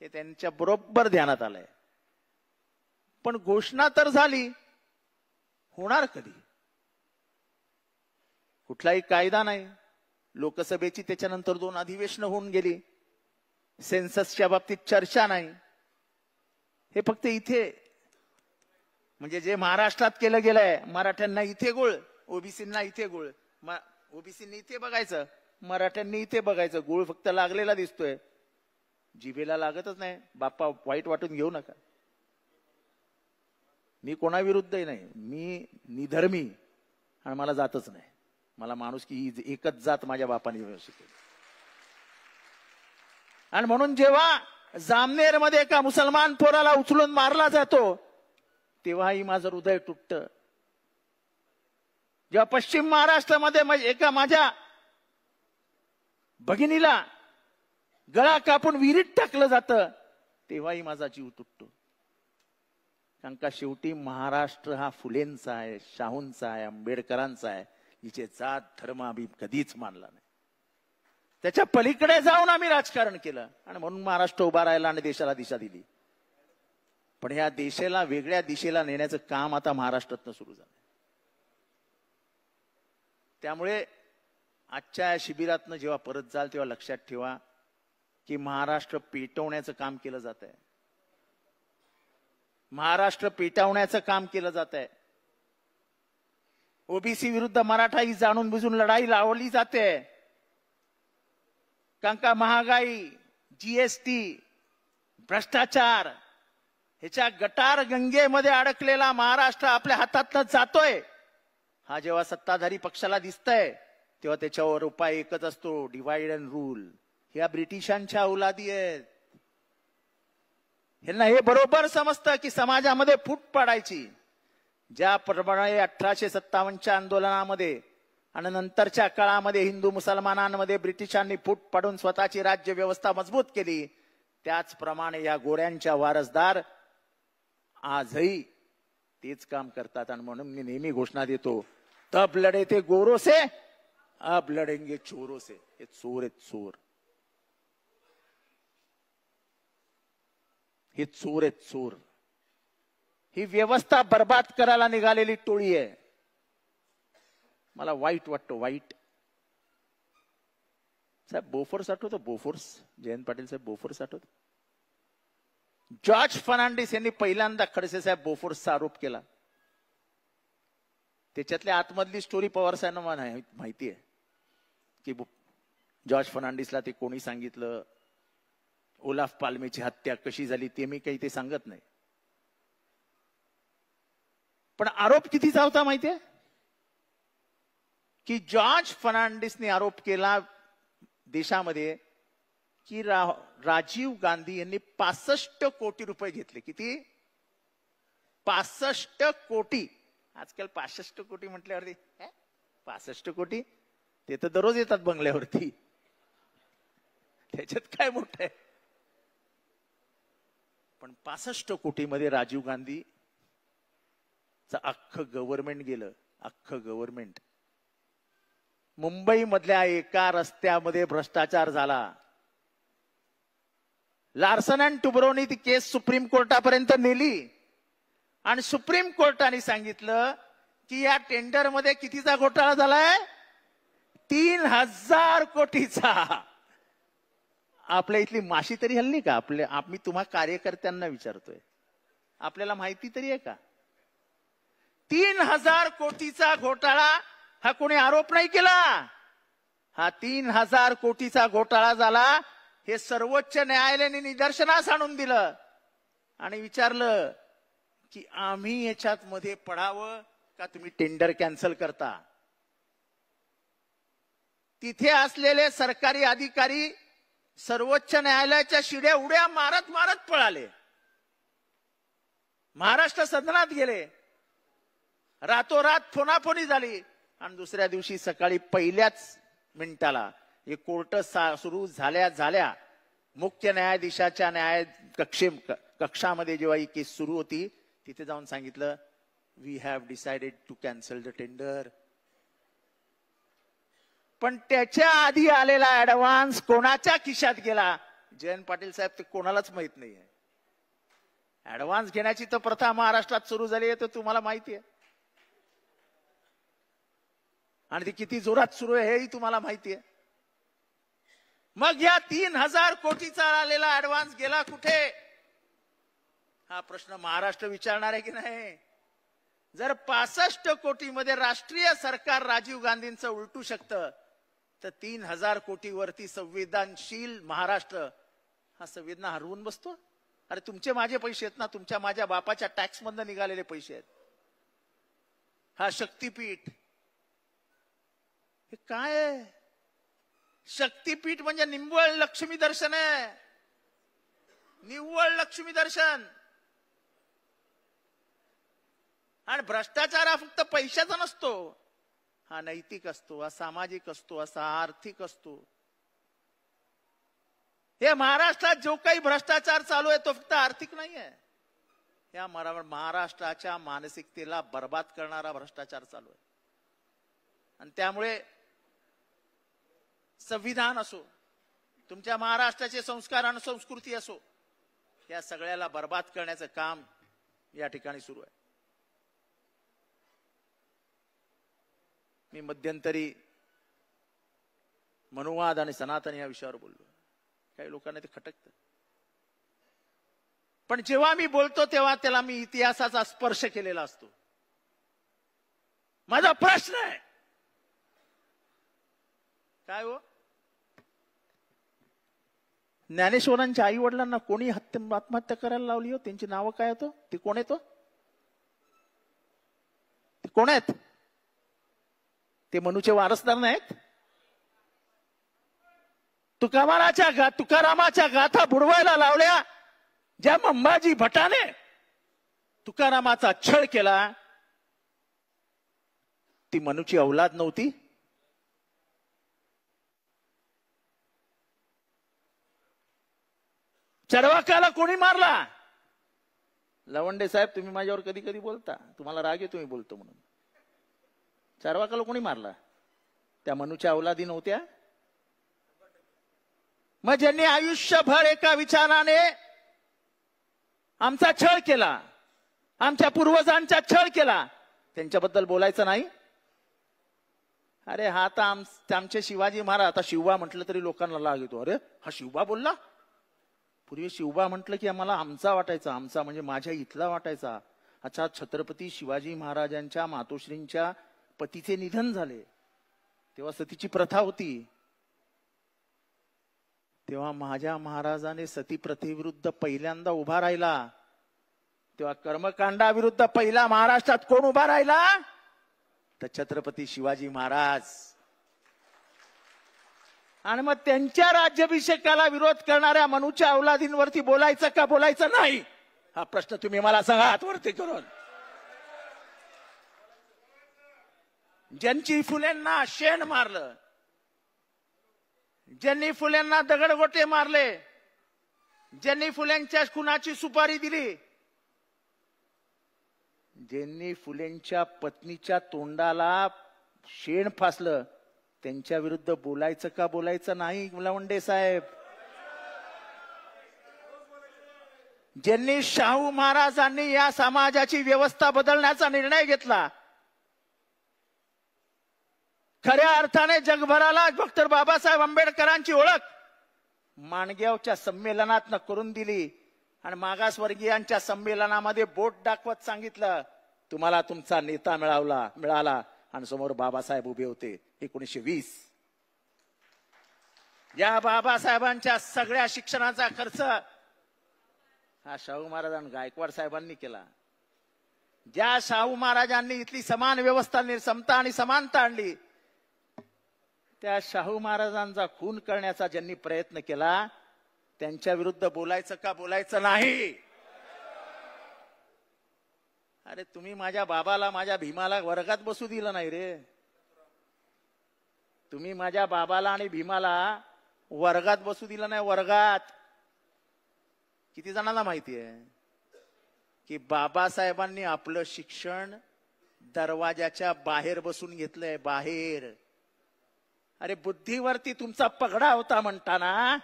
हे त्यांच्या बरोबर ध्यानात आलंय. पण घोषणा तर झाली, होणार कधी? कुठलाही कायदा नाही. लोकसभेची त्याच्यानंतर 2 अधिवेशनं होऊन गेली. सेन्ससच्या बाबतीत चर्चा नाही. हे फक्त इथे, म्हणजे जे महाराष्ट्रात केलं गेलंय, मराठ्यांना इथे गोळ, ओबीसींना इथे गोळ. ओबीसींनी इथे बघायचं, मराठ्यांनी इथे बघायचं. गोळ फक्त लागलेला दिसतोय, जिभेला लागतच नाही. बाप्पा वाईट वाटून घेऊ नका. मी कोणाविरुद्धही नाही. मी निधर्मी आणि मला जातच नाही. मला माणूस की ही एकच जात माझ्या बापाने शिकवली. आणि म्हणून जेव्हा जामनेरमध्ये एका मुसलमान पोराला उचलून मारला जातो तेव्हाही माझं हृदय तुटतं. जेव्हा पश्चिम महाराष्ट्रामध्ये एका माझ्या भगिनीला गळा कापून विहिरीत टाकलं जातं तेव्हाही माझा जीव तुटतो. कारण का शेवटी महाराष्ट्र हा फुलेंचा आहे, शाहूंचा आहे, आंबेडकरांचा आहे. हिचे जात धर्म आम्ही कधीच मानला नाही. त्याच्या पलीकडे जाऊन आम्ही राजकारण केलं आणि म्हणून महाराष्ट्र उभा राहिला आणि देशाला दिशा दिली. पण ह्या देशाला वेगळ्या दिशेला नेण्याचं काम आता महाराष्ट्रातनं सुरू झालं. त्यामुळे आजच्या या शिबिरातनं जेव्हा परत जाल तेव्हा लक्षात ठेवा की महाराष्ट्र पेटवण्याचं काम केलं जात आहे. महाराष्ट्र पेटवण्याचं काम केलं जात आहे. ओबीसी विरुद्ध मराठा ही जाणून बुजून लढाई लावली जाते. कारण का महागाई, जीएसटी, भ्रष्टाचार ह्याच्या गटार गंगेमध्ये अडकलेला महाराष्ट्र आपल्या हातातनं जातोय. हा जेव्हा सत्ताधारी पक्षाला दिसतंय तेव्हा त्याच्यावर उपाय एकच असतो, डिवाइड अँड रूल. ह्या ब्रिटिशांच्या औलादी आहेत. ह्यांना हे बरोबर समजतं की समाजामध्ये फूट पाडायची. ज्याप्रमाणे 1857च्या आंदोलनामध्ये आणि नंतरच्या काळामध्ये हिंदू मुसलमानांमध्ये ब्रिटिशांनी फूट पाडून स्वतःची राज्य व्यवस्था मजबूत केली, त्याचप्रमाणे या गोऱ्यांच्या वारसदार आजही तेच काम करतात. आणि म्हणून मी नेहमी घोषणा देतो, तब लढे थे गोरों से, अब लढेंगे चोरों से. हे चोर आहेत, चोर. हे चोर आहेत, चोर. ही व्यवस्था बर्बाद करायला निघालेली टोळी आहे. मला वाईट वाटतं, वाईट. साहेब बोफोर्स आठवतो? बोफोर्स, जयंत पाटील साहेब बोफोर्स आठवतो? जॉर्ज फर्नांडिस यांनी पहिल्यांदा खडसे साहेब बोफोर्सचा आरोप केला. त्याच्यातल्या आतमधली स्टोरी पवार साहेबांना माहिती आहे की जॉर्ज फर्नांडिसला ते कोणी सांगितलं, ओलाफ पाल्मेची हत्या कशी झाली ते मी काही ते सांगत नाही. पण आरोप कितीचा होता माहितीये? की जॉर्ज फर्नांडिसने आरोप केला देशामध्ये की राजीव गांधी यांनी 65 कोटी रुपये घेतले. किती? 65 कोटी. आजकाल 65 कोटी म्हटल्यावरती 65 कोटी ते तर दररोज येतात बंगल्यावरती, त्याच्यात काय मोठं आहे. पण 65 कोटीमध्ये राजीव गांधी अख्खं गव्हर्नमेंट गेलं, अख्खं गव्हर्नमेंट. मुंबई मधल्या एका रस्त्यामध्ये भ्रष्टाचार झाला. लार्सन अँड टुब्रोनी ती केस सुप्रीम कोर्टापर्यंत नेली आणि सुप्रीम कोर्टाने सांगितलं की या टेंडर मध्ये कितीचा घोटाळा झालाय? 3000 कोटीचा. आपल्या इथली माशी तरी हल्ली का? आम्ही तुम्हा कार्यकर्त्यांना विचारतोय, आपल्याला माहिती तरी आहे का? 3000 कोटीचा घोटाळा हा कोणी आरोप नाही केला. हा 3000 कोटीचा घोटाळा झाला हे सर्वोच्च न्यायालयाने निदर्शनास आणून दिलं आणि विचारलं की आम्ही याच्यात मध्ये पडावं का तुम्ही टेंडर कॅन्सल करता. तिथे असलेले सरकारी अधिकारी सर्वोच्च न्यायालयाच्या शिड्या उड्या मारत मारत पळाले. महाराष्ट्र सदनात गेले, रातोरात फोनाफोनी झाली आणि दुसऱ्या दिवशी सकाळी पहिल्याच मिनिटाला हे कोर्ट सुरू झाल्या मुख्य न्यायाधीशाच्या कक्षामध्ये जेव्हा ही केस सुरू होती तिथे जाऊन सांगितलं we have decided to cancel the tender. पण त्याच्या आधी आलेला ऍडव्हान्स कोणाच्या खिशात गेला जयंत पाटील साहेब ते कोणालाच माहित नाहीये. ऍडव्हान्स घेण्याची तर प्रथा महाराष्ट्रात सुरू झाली आहे, तर तुम्हाला माहिती आहे, आणि ती किती जोरात सुरू आहे हेही तुम्हाला माहिती आहे. मग या 3000 कोटीचा आलेला ऍडव्हान्स गेला कुठे? हा प्रश्न महाराष्ट्र विचारणार आहे की नाही? जर 65 कोटीमध्ये राष्ट्रीय सरकार राजीव गांधींचं उलटू शकतं, तर 3000 कोटीवरती संवेदनशील महाराष्ट्र हा संवेदना हरवून बसतो. अरे तुमचे माझे पैसे आहेत ना, तुमच्या माझ्या बापाच्या टॅक्स मधनं निघालेले पैसे आहेत. हा शक्तीपीठ हे काय आहे? शक्तीपीठ म्हणजे निव्वळ लक्ष्मी दर्शन आहे, निव्वळ लक्ष्मी दर्शन. आणि भ्रष्टाचार हा फक्त पैशाचा नसतो, हा नैतिक असतो, हा सामाजिक असतो, असा आर्थिक असतो. हे महाराष्ट्रात जो काही भ्रष्टाचार चालू आहे तो फक्त आर्थिक नाही आहे, या महाराष्ट्राच्या मानसिकतेला बर्बाद करणारा भ्रष्टाचार चालू आहे. आणि त्यामुळे संविधान असो, तुमच्या महाराष्ट्राचे संस्कार आणि संस्कृती असो, या सगळ्याला बर्बाद करण्याचं काम या ठिकाणी सुरू आहे. मी मध्यंतरी मनुवाद आणि सनातन या विषयावर बोललो. काही लोकांना ते खटकतं, पण जेव्हा मी बोलतो तेव्हा त्याला मी इतिहासाचा स्पर्श केलेला असतो. माझा प्रश्न आहे काय हो, ज्ञानेश्वरांच्या आई वडिलांना कोणी आत्महत्या करायला लावली हो? त्यांची नावं काय होतं? ते कोण येतो? ते कोण आहेत? ते मनूचे वारसदार नाहीत? तुकारामाच्या गाथा बुडवायला लावल्या ज्या अंबाजी भटाने तुकारामाचा छळ केला, ती मनूची औलाद नव्हती? चरवाकाला कोणी मारला? लवंडे साहेब तुम्ही माझ्यावर कधी कधी बोलता, तुम्हाला राग येतो मी बोलतो म्हणून. चरवाकाला कोणी मारला? त्या मनूच्या औलादी नव्हत्या? मग ज्यांनी आयुष्यभर एका विचाराने आमचा छळ केला, आमच्या पूर्वजांचा छळ केला, त्यांच्याबद्दल बोलायचं नाही? अरे हा आता आमचे शिवाजी महाराज, आता शिवबा म्हटलं तरी लोकांना लाग येतो. अरे हा शिवबा बोलला? पूर्वी शिवबा म्हटलं की आम्हाला आमचा वाटायचा, आमचा म्हणजे माझ्या इथला वाटायचा. अच्छा, छत्रपती शिवाजी महाराजांच्या मातोश्रींच्या पतीचे निधन झाले तेव्हा सतीची प्रथा होती, तेव्हा माझ्या महाराजाने सती प्रथेविरुद्ध पहिल्यांदा उभा राहिला. तेव्हा कर्मकांडाविरुद्ध पहिला महाराष्ट्रात कोण उभा राहिला? तर छत्रपती शिवाजी महाराज. आणि मग त्यांच्या राज्याभिषेकाला विरोध करणाऱ्या मनूच्या औलादींवरती बोलायचं का बोलायचं नाही? हा प्रश्न तुम्ही मला सांगा हात वरती करून. ज्यांची फुलेंना शेण मारलं, ज्यांनी फुलेंना दगडगोटे मारले, ज्यांनी फुलेंच्या खुनाची सुपारी दिली, ज्यांनी फुलेंच्या पत्नीच्या तोंडाला शेण फासलं, त्यांच्या विरुद्ध बोलायचं का बोलायचं नाही लवंडे साहेब? ज्यांनी शाहू महाराजांनी या समाजाची व्यवस्था बदलण्याचा निर्णय घेतला, खऱ्या अर्थाने जगभराला डॉक्टर बाबासाहेब आंबेडकरांची ओळख माणगावच्या संमेलनात करून दिली आणि मागासवर्गीयांच्या संमेलनामध्ये बोट दाखवत सांगितलं, तुम्हाला तुमचा नेता मिळाला आणि समोर बाबासाहेब उभे होते. 1920 या बाबासाहेबांच्या सगळ्या शिक्षणाचा खर्च हा शाहू महाराजांनी गायकवाड साहेबांनी केला. ज्या शाहू महाराजांनी इथली समान व्यवस्था, समता आणि समानता आणली, त्या शाहू महाराजांचा खून करण्याचा ज्यांनी प्रयत्न केला, त्यांच्या विरुद्ध बोलायचं का बोलायचं नाही? अरे तुम्ही माझ्या बाबाला, माझ्या भीमाला वर्गात बसू दिलं नाही रे. तुम्ही माझ्या बाबाला आणि भीमाला वर्गात बसू दिलं नाही. वर्गात किती जणांना माहिती आहे की बाबासाहेबांनी आपलं शिक्षण दरवाजाच्या बाहेर बसून घेतलंय, बाहेर. अरे बुद्धीवरती तुमचा पगडा होता म्हणताना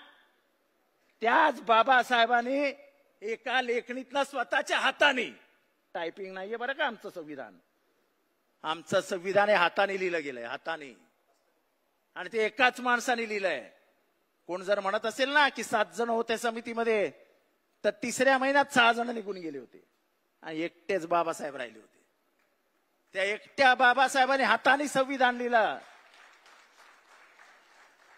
त्याच बाबासाहेबांनी एका लेखणीतनं स्वतःच्या हाताने, टायपिंग नाहीये बरं का आमचं संविधान, आमचं संविधान हे हाताने लिहिलं गेलंय, हाताने. आणि ते एकाच माणसाने लिहिलंय. कोण जर म्हणत असेल ना की 7 जण होते समितीमध्ये, तर 3ऱ्या महिन्यात 6 जण निघून गेले होते आणि एकटेच बाबासाहेब राहिले होते. त्या एकट्या बाबासाहेबांनी हाताने संविधान लिहिलं.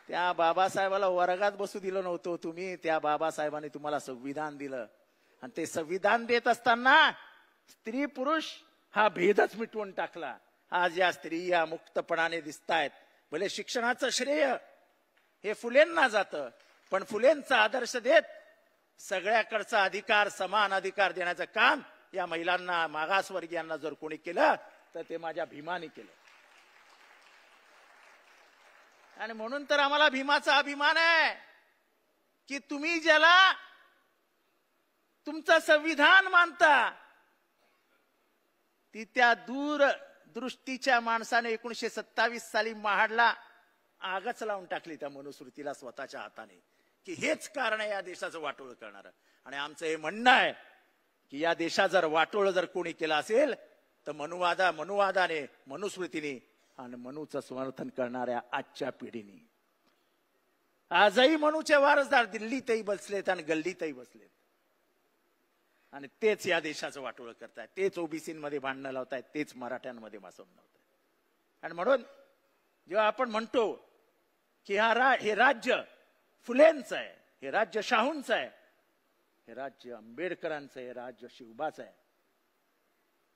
त्या बाबासाहेबाला वर्गात बसू दिलं नव्हतं तुम्ही, त्या बाबासाहेबांनी तुम्हाला संविधान दिलं. आणि ते संविधान देत असताना स्त्री पुरुष हा भेदच मिटवून टाकला. आज या स्त्रिया मुक्तपणाने दिसतायत. भले शिक्षणाचं श्रेय हे फुलेंना जातं, पण फुलेंचा आदर्श देत सगळ्याकडचा अधिकार, समान अधिकार देण्याचं काम या महिलांना, मागासवर्गीयांना जर कोणी केलं तर ते माझ्या भीमाने केलं. आणि म्हणून तर आम्हाला भीमाचा अभिमान आहे की तुम्ही ज्याला तुमचं संविधान मानता, ती त्या दूरदृष्टीच्या माणसाने 1927 साली महाडला आगच लावून टाकली त्या मनुस्मृतीला स्वतःच्या हाताने, की हेच कारण आहे या देशाचं वाटोळ करणार. आणि आमचं हे म्हणणं आहे की या देशात जर वाटोळ जर कोणी केलं असेल तर मनुवादाने, मनुस्मृतीने आणि मनूचं समर्थन करणाऱ्या आजच्या पिढीने. आजही मनूचे वारसदार दिल्लीतही बसलेत आणि गल्लीतही बसलेत आणि तेच या देशाचं वाटोळ करतायत, तेच ओबीसीमध्ये भांडणं लावतायत, तेच मराठ्यांमध्ये मासवून लावतायत. आणि म्हणून जेव्हा आपण म्हणतो की हे राज्य फुलेंचं आहे, हे राज्य शाहूंचं आहे, हे राज्य आंबेडकरांचं आहे, हे राज्य शिवबाचं आहे.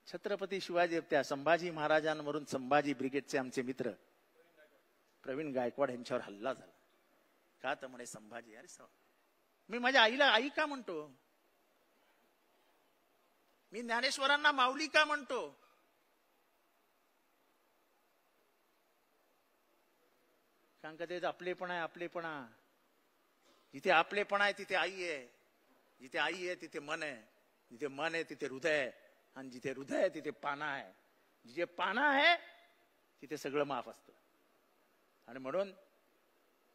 छत्रपती शिवाजी, त्या संभाजी महाराजांवरून संभाजी ब्रिगेडचे आमचे मित्र प्रवीण गायकवाड यांच्यावर हल्ला झाला. का तर म्हणे संभाजी, अरे मी माझ्या आईला आई का म्हणतो, मी ज्ञानेश्वरांना माऊली का म्हणतो, कारण का ते आपलेपणा आहे, आपलेपणा. जिथे आपलेपणा आहे तिथे आई आहे, जिथे आई आहे तिथे मन आहे, जिथे मन आहे तिथे हृदय आहे, आणि जिथे हृदय आहे तिथे पाना आहे. जिथे पाना आहे तिथे सगळं माफ असतं. आणि म्हणून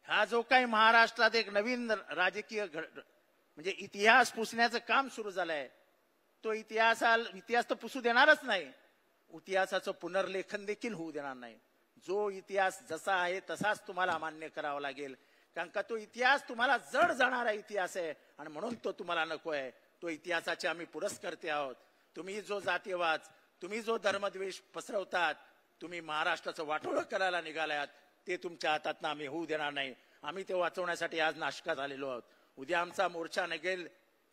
हा जो काही महाराष्ट्रात एक नवीन राजकीय म्हणजे इतिहास पुसण्याचं काम सुरू झालंय, तो इतिहास तर पुसू देणारच नाही, इतिहासाचं पुनर्लेखन देखील होऊ देणार नाही. जो इतिहास जसा आहे तसाच तुम्हाला मान्य करावा लागेल, कारण का तो इतिहास तुम्हाला जड जाणारा इतिहास आहे आणि म्हणून तो तुम्हाला नको आहे. तो इतिहासाचे आम्ही पुरस्कर्ते आहोत. तुम्ही जो जातीयवाद, तुम्ही जो धर्मद्वेष पसरवतात, तुम्ही महाराष्ट्राचं वाटोळं करायला निघालात, ते तुमच्या हातातनं आम्ही होऊ देणार नाही. आम्ही ते वाचवण्यासाठी आज नाशकात आलेलो आहोत. उद्या आमचा मोर्चा निघेल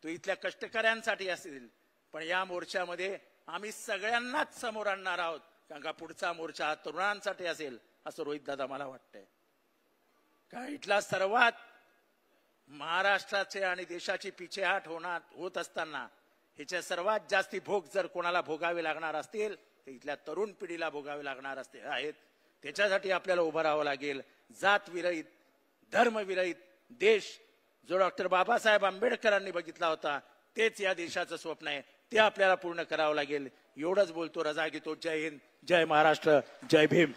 तो इथल्या कष्टकऱ्यांसाठी असेल, पण या मोर्चामध्ये आम्ही सगळ्यांनाच समोर आणणार आहोत, कारण का पुढचा मोर्चा हा तरुणांसाठी असेल असं रोहित दादा मला वाटतंय. का इथला सर्वात महाराष्ट्राचे आणि देशाची पिछेहाट होत असताना ह्याच्या सर्वात जास्ती भोग जर कोणाला भोगावे लागणार असतील ते इथल्या तरुण पिढीला भोगावे लागणार असते आहेत. त्याच्यासाठी आपल्याला उभं राहावं लागेल. जात विरहित, धर्म विरहित देश जो डॉक्टर बाबासाहेब आंबेडकरांनी बघितला होता तेच या देशाचं स्वप्न आहे. ते आपल्याला पूर्ण करावं लागेल. एवढंच बोलतो, रजा घेतो. जय हिंद, जय महाराष्ट्र, जय भीम.